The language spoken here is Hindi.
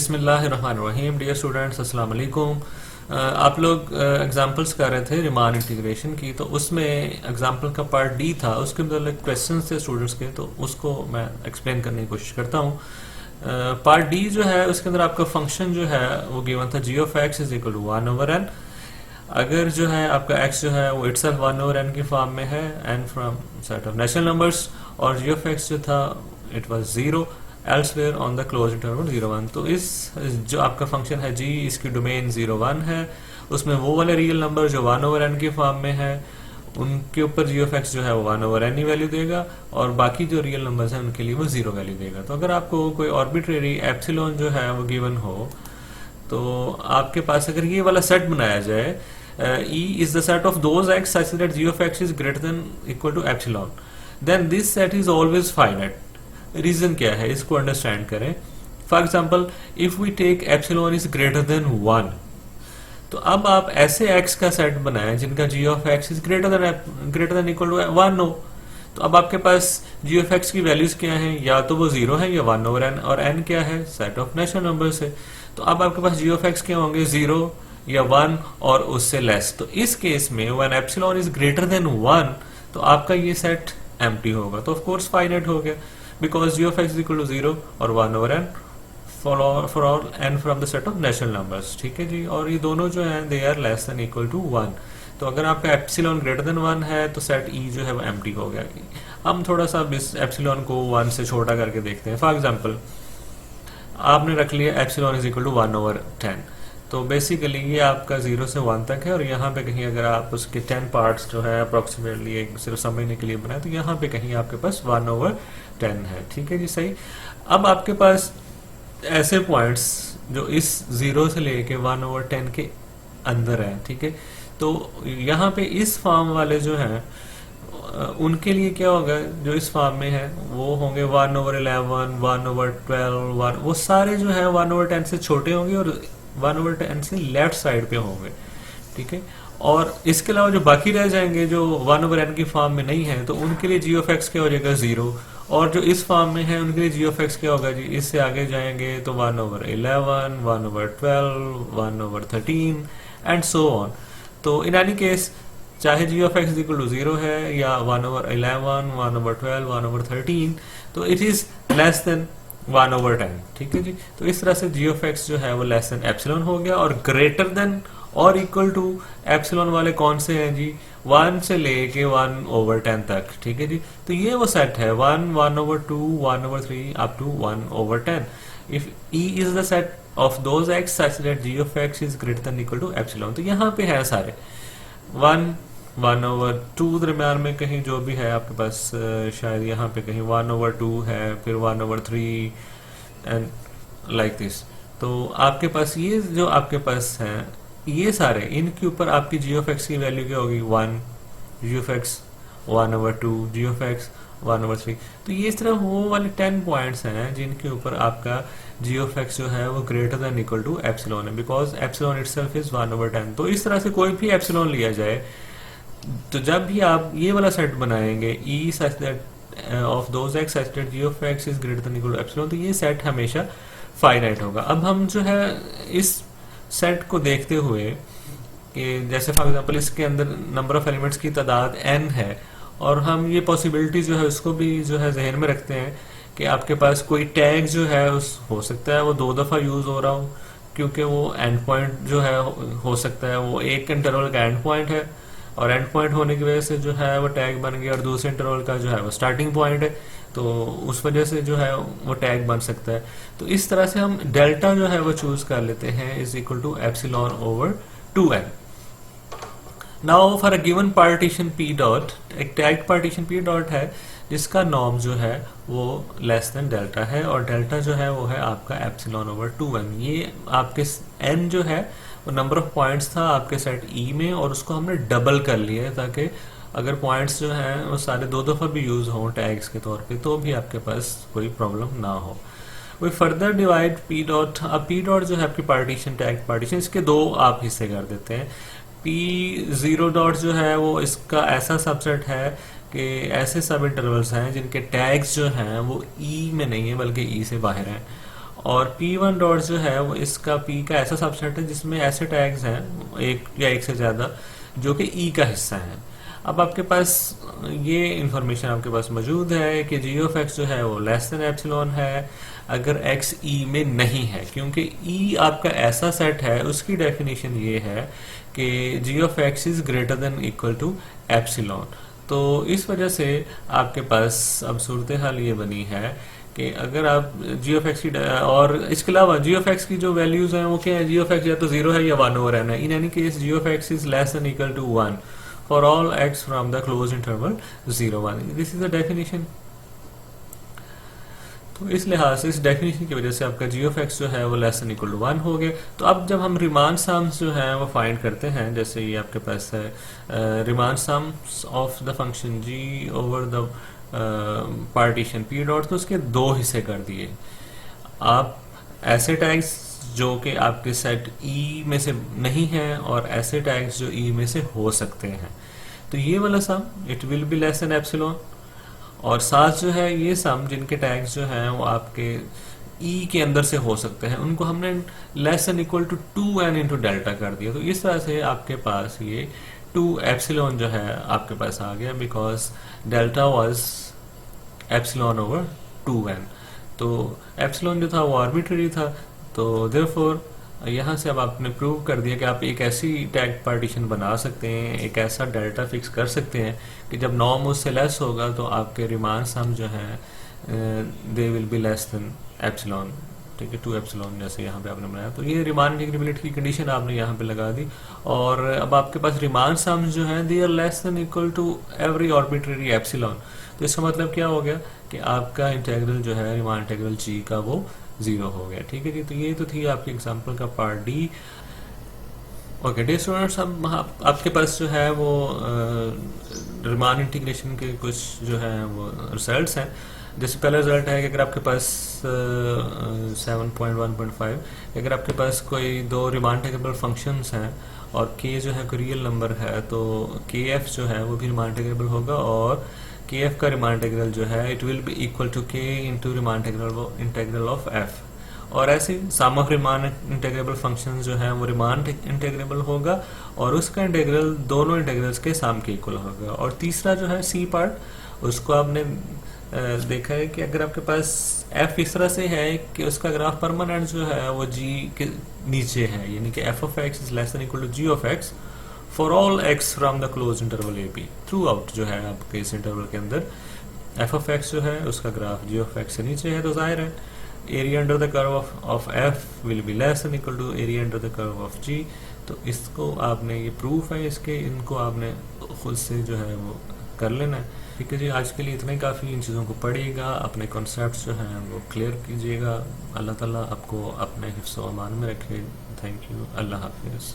बिस्मिल्लाहिर्रहमानिर्रहीम। डियर स्टूडेंट्स, अस्सलाम वालेकुम। आप लोग एग्जांपल्स कर रहे थे रिमान इंटीग्रेशन की, तो उसमें एग्जांपल का पार्ट डी था, उसके मतलब क्वेश्चंस थे स्टूडेंट्स के, तो उसको मैं एक्सप्लेन करने की कोशिश करता हूँ। पार्ट डी जो है उसके अंदर आपका फंक्शन जो है वो गिवन था G of x is equal to 1/n। अगर जो है आपका x जो है वो इटसेल्फ 1/n की फॉर्म में है, n from set of natural numbers, और g ऑफ x जो था it was 0 elsewhere on the close interval 0 1। तो इस जो आपका फंक्शन है g, इसकी डोमेन 0 1 है, उसमें वो वाले रियल नंबर जो 1/n की फॉर्म में है उनके ऊपर g ऑफ x जो है वो 1/n ही वैल्यू देगा, और बाकी जो रियल नंबर्स हैं उनके लिए वो 0 वैल्यू देगा। तो अगर आपको कोई आर्बिट्रेरी एप्सिलॉन जो है वो गिवन हो, तो आपके पास अगर ये वाला सेट बनाया जाए, E is the set of those x such that g of x is greater than equal to epsilon, then this set is always finite. Reason क्या है, इसको अंडरस्टैंड करें। For example, if we take epsilon is greater than 1, तो अब आप ऐसे x का सेट बनाएं जिनका g of x is greater than equal to 1 हो। तो अब आपके पास g of x की वैल्यूज क्या हैं, या तो वो 0 है या 1/n, और n क्या है, सेट ऑफ नेचुरल नंबर्स है। तो अब आपके पास g of x क्या होंगे, 0 या 1 और उससे लेस। तो इस केस में when epsilon is greater than 1, तो आपका ये सेट एम्प्टी होगा, तो ऑफ कोर्स फाइनाइट हो गया, because g of x is equal to 0 और 1/n for all n from the set of natural numbers. ठीक है जी, और ये दोनों जो हैं they are less than equal to 1। तो अगर आपका एप्सिलॉन ग्रेटर देन 1 है तो सेट E जो है वो एम्प्टी हो गया। हम थोड़ा सा इस एप्सिलॉन को 1 से छोटा करके देखते हैं। फॉर एग्जाम्पल, आपने रख लिया एप्सिलॉन इज इक्वल टू 1/10, तो बेसिकली ये आपका 0 से 1 तक है, और यहाँ पे कहीं अगर आप उसके 10 पार्ट्स जो है अप्रोक्सीमेटली सिर्फ समझने के लिए बनाए, तो यहाँ पे कहीं आपके पास 1/10 है। ठीक है जी, सही। अब आपके पास ऐसे पॉइंट्स जो इस 0 से लेके 1/10 के अंदर है, ठीक है। तो यहाँ पे इस फॉर्म वाले जो हैं उनके लिए क्या होगा, जो इस फॉर्म में है वो होंगे 1/11, 1/12, 1, वो सारे जो है 1/10 से छोटे होंगे और 1/10 से लेफ्ट साइड पे होंगे। ठीक है, और इसके अलावा जो बाकी रह जाएंगे जो 1/n की फॉर्म में नहीं है, तो उनके लिए g of x क्या हो जाएगा, 0, और जो इस फॉर्म में है उनके लिए g of x क्या होगा जी, इससे आगे जाएंगे तो 1/11, 1/12, 1/13 एंड सो ऑन। तो इन एनी केस चाहे g of x is equal to 0 है या 1/11, 1/12, 1/13, तो इट इज लेस देन 1/10। ठीक है जी, तो इस तरह से g of x जो है वो लेस देन एप्सिलॉन हो गया, और ग्रेटर देन और इक्वल टू एप्सिलॉन वाले कौन से हैं जी, 1 से लेके 1/10 तक। ठीक है जी, तो ये वो सेट है 1, 1/2, 1/3 up to 1/10। If E is the set of those x such that g of x is greater than equal to epsilon. तो यहाँ पे है सारे 1, 1/2 दरम्यान में कहीं जो भी है आपके पास, शायद यहाँ पे कहीं 1/2 है, फिर 1/3 एंड लाइक दिस। तो आपके पास ये जो आपके पास हैं ये सारे, इनके ऊपर आपकी g of x की वैल्यू क्या होगी, 1, g of x 1/2, g of x 1/3। तो ये इस तरह वो वाले 10 पॉइंट्स हैं जिनके ऊपर आपका g of x जो है वो greater than equal to epsilon है, बिकॉज एप्सिलॉन इटसेल्फ इज 1/10। तो इस तरह से कोई भी एप्सिलॉन लिया जाए, तो जब भी आप ये वाला सेट बनाएंगे E such that of those x such that g of x is greater than equal to epsilon, तो ये सेट हमेशा फाइनाइट होगा। अब हम जो है इस सेट को देखते हुए कि जैसे फॉर एग्जांपल इसके अंदर नंबर ऑफ एलिमेंट्स की तादाद n है, और हम ये पॉसिबिलिटी जो है उसको भी जो है जहन में रखते हैं कि आपके पास कोई टैग जो है उस हो सकता है वो 2 दफ़ा यूज हो रहा हो, क्योंकि वो एंड पॉइंट जो है हो सकता है वो एक इंटरवल का एंड पॉइंट है, और एंड पॉइंट होने की वजह से जो है वो टैग बन गया, और दूसरे इंटरवल का जो है वो स्टार्टिंग पॉइंट है, तो उस वजह से जो है वो टैग बन सकता है। तो इस तरह से हम डेल्टा जो है वो चूज कर लेते हैं is equal to epsilon over 2n। Now for a given partition p dot, एक टैग पार्टीशन p डॉट है जिसका नॉर्म जो है वो लेस देन डेल्टा है, और डेल्टा जो है वो है आपका एप्सिलॉन ओवर 2n। ये आपके n जो है वो नंबर ऑफ पॉइंट्स था आपके सेट E में, और उसको हमने डबल कर लिया है ताकि अगर पॉइंट्स जो हैं वो सारे 2 दफ़ा भी यूज हों टैग्स के तौर पे, तो भी आपके पास कोई प्रॉब्लम ना हो। We further divide p dot. अब p डॉट जो है आपकी पार्टीशन, टैग पार्टीशन, इसके 2 आप हिस्से कर देते हैं। p0 डॉट जो है वो इसका ऐसा सबसेट है कि ऐसे सब इंटरवल्स हैं जिनके टैग्स जो हैं वो E में नहीं है बल्कि E से बाहर हैं, और P1 डॉट जो है वो इसका P का ऐसा सबसेट है जिसमें ऐसे टैग्स हैं एक या एक से ज़्यादा जो कि E का हिस्सा है। अब आपके पास ये इंफॉर्मेशन आपके पास मौजूद है कि जी ऑफ एक्स जो है वो लेस देन एप्सिलॉन है अगर x E में नहीं है, क्योंकि E आपका ऐसा सेट है, उसकी डेफिनेशन ये है कि g of x is greater than equal to epsilon. तो इस वजह से आपके पास अब सूरत हाल ये बनी है कि अगर आप जी ऑफ एक्स की और इसके अलावा जी ऑफ एक्स की जो वैल्यूज हैं वो क्या है, जी ऑफ एक्स या तो 0 है या 1 ओवर n है। In any case g of x is less than equal to 1 for all x from the close interval 0 1। This is the definition. तो इस लिहाज से इस डेफिनेशन की वजह से आपका जी ऑफ एक्स जो है वो लेस देन इक्वल टू 1 हो गया। तो अब जब हम रिमान सम्स जो है वो फाइंड करते हैं, जैसे ये आपके पास है Riemann sums of the function g over the partition p dot, तो उसके दो हिस्से कर दिए। आप ऐसे टैग्स जो कि आपके सेट E में से नहीं है और ऐसे टैग्स जो E में से हो सकते हैं, तो ये वाला sum it will be less than epsilon. और साथ जो है ये सम जिनके टैग्स जो हैं वो आपके E के अंदर से हो सकते हैं, उनको हमने less than equal to 2n into delta कर दिया। तो इस तरह से आपके पास ये 2 एप्सिलॉन जो है आपके पास आ गया, because delta was epsilon over 2n। तो एप्सिलॉन जो था वो आर्बिट्ररी था, तो देयरफॉर यहाँ से अब आपने प्रूव कर दिया कि आप एक ऐसी टैग पार्टीशन बना सकते हैं, एक ऐसा डेल्टा फिक्स कर सकते हैं कि जब नॉर्म उससे लेस होगा तो आपके रिमान सम जो है they will be less than epsilon. ठीक है, 2 एप्सिलॉन जैसे यहाँ पे आपने बनाया। तो ये रिमान इंटीग्रेबिलिटी की कंडीशन आपने यहाँ पे लगा दी, और अब आपके पास रिमान सम्स जो हैं they are less than equal to every arbitrary epsilon. तो इसका मतलब क्या हो गया कि आपका इंटेग्रल जो है रिमान इंटेग्रल g का वो 0 हो गया। ठीक है जी, तो ये तो थी आपकी एग्जांपल का part D. Okay dear students, अब आपके पास जो है वो रिमान इंटीग्रेशन के कुछ जो है वो रिजल्ट्स हैं। जैसे पहला रिजल्ट है कि अगर आपके पास 7.1.5 अगर आपके पास कोई दो रिमान इंटीग्रेबल फंक्शंस हैं और k जो है कोई रियल नंबर है, तो kf जो है वो भी रिमान इंटीग्रेबल होगा, और kf का रिमान इंटीग्रल जो है it will be equal to k into Riemann integral of f। और ऐसे sum of Riemann integrable functions जो है वो रिमान इंटीग्रेबल होगा और उसका इंटीग्रल दोनों इंटीग्रल्स के सम के इक्वल होगा। और तीसरा जो है सी पार्ट, उसको आपने देखा है कि अगर आपके पास f इस तरह से है कि उसका ग्राफ परमानेंट जो है वो g के नीचे है, यानी कि f of x is less than equal to g of x for all x from the close interval a b। Throughout जो है आपके इस इंटरवल के अंदर f ऑफ x जो है उसका ग्राफ g ऑफ x से नीचे है, तो जाहिर है area under the curve of f will be less than equal to area under the curve of g। तो इसको आपने, ये प्रूफ है इसके, इनको आपने खुद से जो है वो कर लेना है। ठीक है जी, आज के लिए इतना ही काफ़ी। इन चीज़ों को पढ़िएगा, अपने कॉन्सेप्ट्स जो हैं वो क्लियर कीजिएगा। अल्लाह ताला आपको अपने हिफ्ज़ व अमान में रखे। Thank you. अल्लाह हाफिज़।